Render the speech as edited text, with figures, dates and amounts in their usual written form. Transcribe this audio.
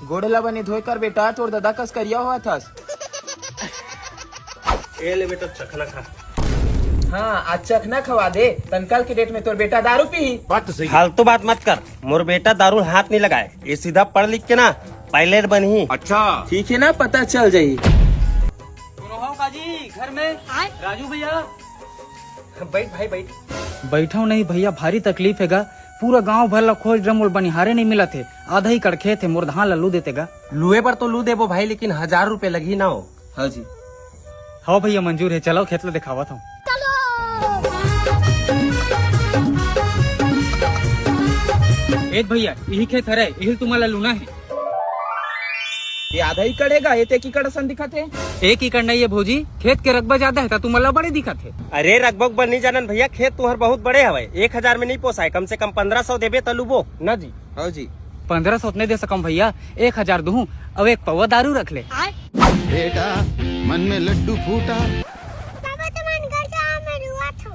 गोड़ला बनी धोकर बेटा तोर दादा कस करिया हुआ था। ए ले बेटा चखना खा। हाँ आज चखना खवा दे, तनकल के डेट में तोर बेटा दारू पी। बात तो सही। फालतू बात मत कर, मोर बेटा दारू हाथ नहीं लगाए। ये सीधा पढ़ लिख के ना पायलट बनी। अच्छा ठीक है ना, पता चल जाये। काजी घर में राजू भैया। बैठ भाई बैठ। बैठा नहीं भैया, भारी तकलीफ है गा। पूरा गांव भर ला खोज ड्रम और बनिहारे नहीं मिला थे, आधा ही कड़खे थे। मोर धान लल्लू देतेगा। लुए पर तो लू देबो भाई, लेकिन 1000 रुपए लगी ना हो। हाँ जी हाँ भैया मंजूर है, चलो खेत ला दिखावा था। एक भैया यही खेत हरे, यही तुम्हारा लूना है। ये आधा ही कड़ेगा, ये ते की कड़सन दिखा थे। 1 एकड़ नहीं है भौजी, खेत के रकबा ज्यादा है, तुम्हारा बड़े दिखा थे। अरे रकबक बन नहीं जानन भैया, खेत तुम्हार बहुत बड़े हवे। 1000 में नहीं पोसाए, कम से कम 1500 देबे तो लुबो ना जी। हाँ जी 1500 नहीं दे सकम भैया, 1000 दूं। अब एक पवा दारू रख ले। बेटा मन में लड्डू फूटा। बाबा तुम्हारे घर जा, मैं रुआ था।